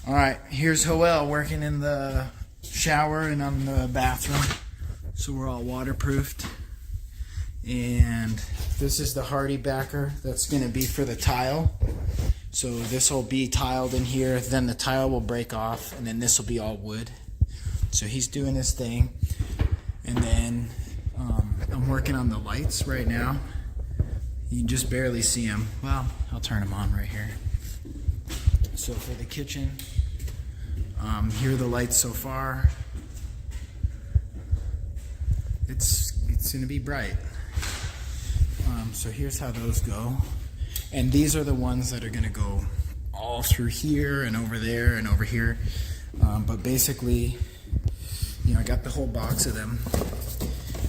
All right, here's Joel working in the shower and on the bathroom. So we're all waterproofed. And this is the Hardy backer that's going to be for the tile. So this will be tiled in here, then the tile will break off, and then this will be all wood. So he's doing his thing. And then I'm working on the lights right now. You can just barely see them. Well, I'll turn them on right here. So for the kitchen, here are the lights so far. It's going to be bright. So here's how those go. And these are the ones that are going to go all through here and over there and over here. But basically, I got the whole box of them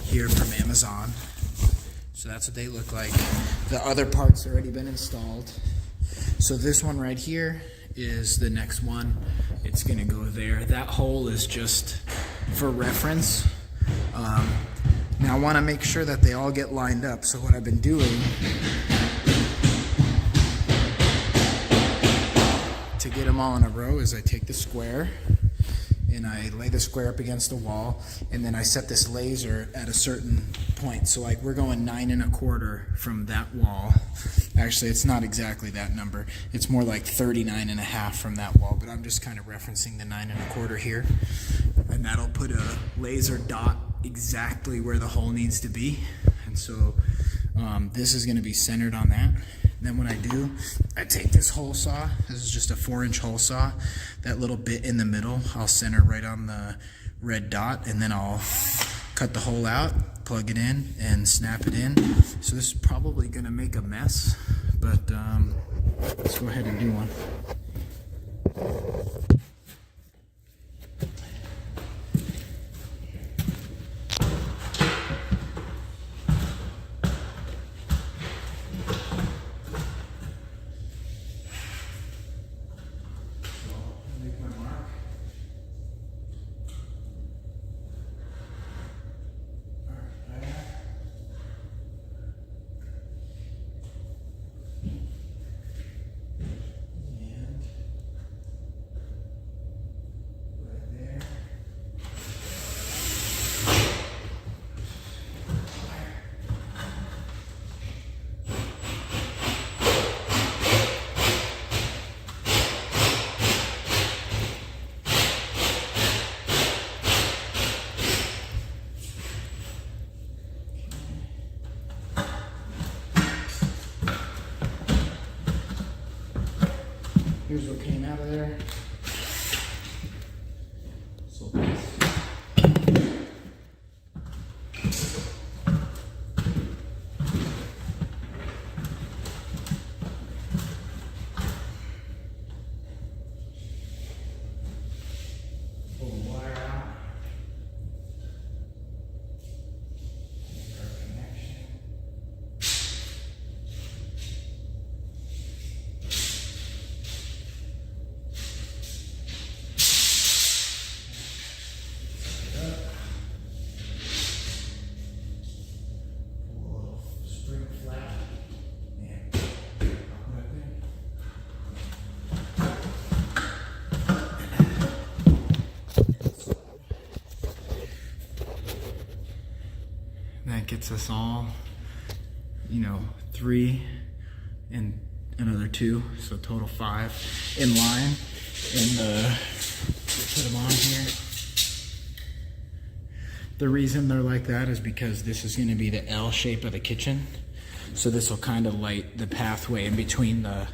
here from Amazon. So that's what they look like. The other parts already been installed. So this one right here is the next one. It's going to go there. That hole is just for reference. Now I want to make sure that they all get lined up. So what I've been doing to get them all in a row is I take the square and I lay the square up against the wall, and then I set this laser at a certain point. So like we're going 9 1/4 from that wall. Actually, it's not exactly that number. It's more like 39 1/2 from that wall, but I'm just kind of referencing the 9 1/4 here. And that'll put a laser dot exactly where the hole needs to be. And so this is going to be centered on that. Then what I do, I take this hole saw. This is just a 4-inch hole saw. That little bit in the middle, I'll center right on the red dot, and then I'll cut the hole out, plug it in, and snap it in. So this is probably going to make a mess, but let's go ahead and do one. Here's what came out of there. So pull the wire out. Make our connection. That gets us all, 3 and another 2, so total 5 in line. And put them on here. The reason they're like that is because this is going to be the L shape of the kitchen. So this will kind of light the pathway in between the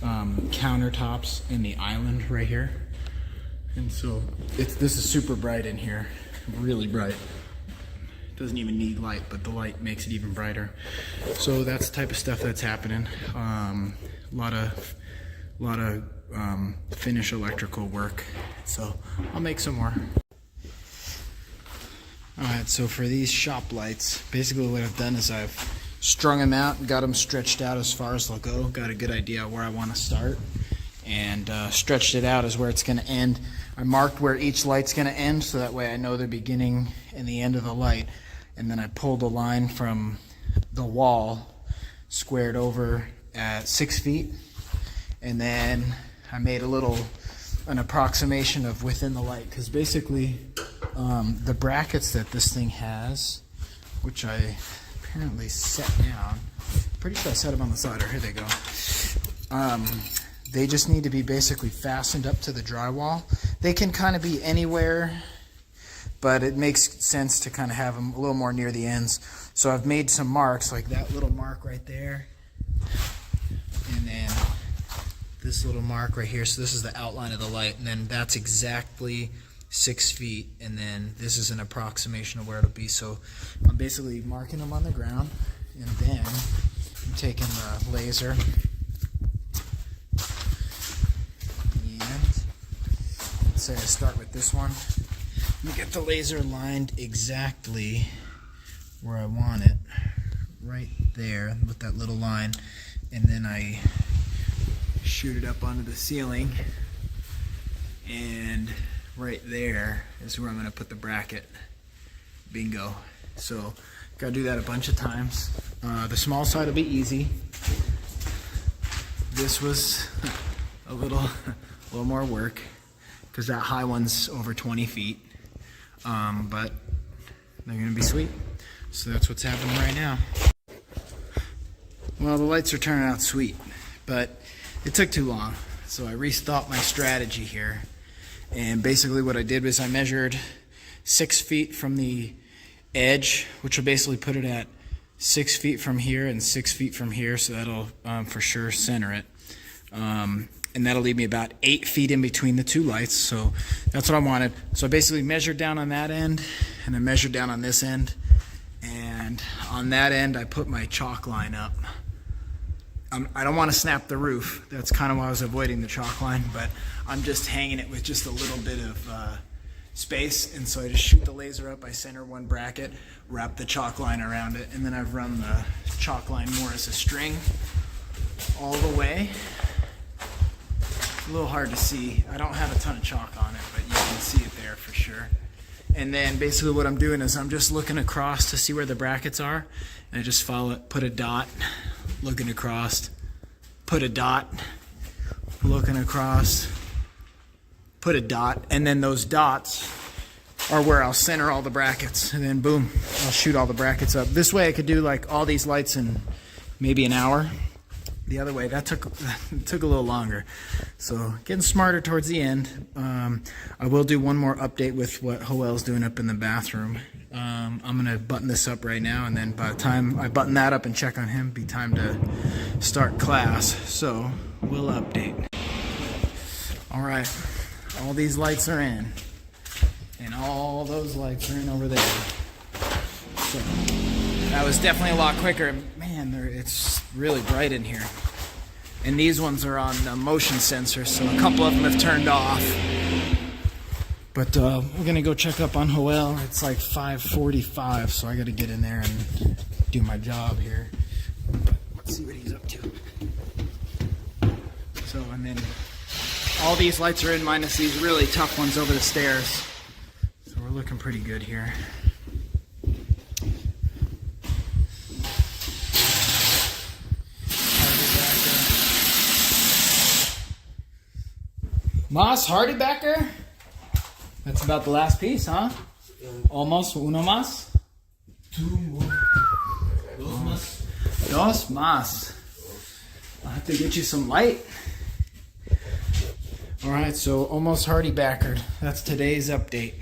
countertops and the island right here. And so this is super bright in here, really bright. Doesn't even need light, but the light makes it even brighter. So that's the type of stuff that's happening. A lot of finish electrical work. So I'll make some more. All right, so for these shop lights, basically what I've done is I've strung them out, got them stretched out as far as they'll go, got a good idea where I want to start, and stretched it out as where it's going to end. I marked where each light's going to end, so that way I know the beginning and the end of the light. And then I pulled a line from the wall, squared over at 6 feet, and then I made a little an approximation of within the light, because basically the brackets that this thing has, which I apparently set down, pretty sure I set them on the side, or here they go. They just need to be basically fastened up to the drywall. They can kind of be anywhere, but it makes sense to kind of have them a little more near the ends. So I've made some marks, like that little mark right there, and then this little mark right here. So this is the outline of the light, and then that's exactly 6 feet, and then this is an approximation of where it'll be. So I'm basically marking them on the ground, and then I'm taking the laser and say I start with this one. You get the laser lined exactly where I want it, right there with that little line, and then I shoot it up onto the ceiling, and right there is where I'm going to put the bracket. Bingo. So gotta do that a bunch of times. The small side will be easy. This was a little more work because that high one's over 20 feet, but they're gonna be sweet. So that's what's happening right now. Well, the lights are turning out sweet, but it took too long. So I rethought my strategy here. And basically what I did was I measured 6 feet from the edge, which will basically put it at 6 feet from here and 6 feet from here. So that'll for sure center it. And that'll leave me about 8 feet in between the two lights. So that's what I wanted. So I basically measured down on that end, and I measured down on this end. And on that end, I put my chalk line up. I don't want to snap the roof. That's kind of why I was avoiding the chalk line, but I'm just hanging it with just a little bit of space. And so I just shoot the laser up, I center one bracket, wrap the chalk line around it, and then I've run the chalk line more as a string all the way. A little hard to see. I don't have a ton of chalk on it, but you can see it there for sure. And then basically what I'm doing is I'm just looking across to see where the brackets are, and I just follow it, put a dot, looking across, put a dot, looking across, put a dot, and then those dots are where I'll center all the brackets, and then boom, I'll shoot all the brackets up. This way I could do like all these lights in maybe an hour. The other way, that took a little longer. So getting smarter towards the end. I will do one more update with what Hoel's doing up in the bathroom. I'm gonna button this up right now, and then by the time I button that up and check on him, be time to start class. So we'll update. All right, all these lights are in, and all those lights are in over there. So that was definitely a lot quicker. Man, it's really bright in here. And these ones are on motion sensor, so a couple of them have turned off. But we're gonna go check up on Hoel. It's like 5:45, so I gotta get in there and do my job here. But let's see what he's up to. So, and then all these lights are in minus these really tough ones over the stairs. So we're looking pretty good here. Mas, Hardybacker? That's about the last piece, huh? Almost uno más? Two more. Dos más. Dos más. I'll have to get you some light. Alright, so almost Hardybacker. That's today's update.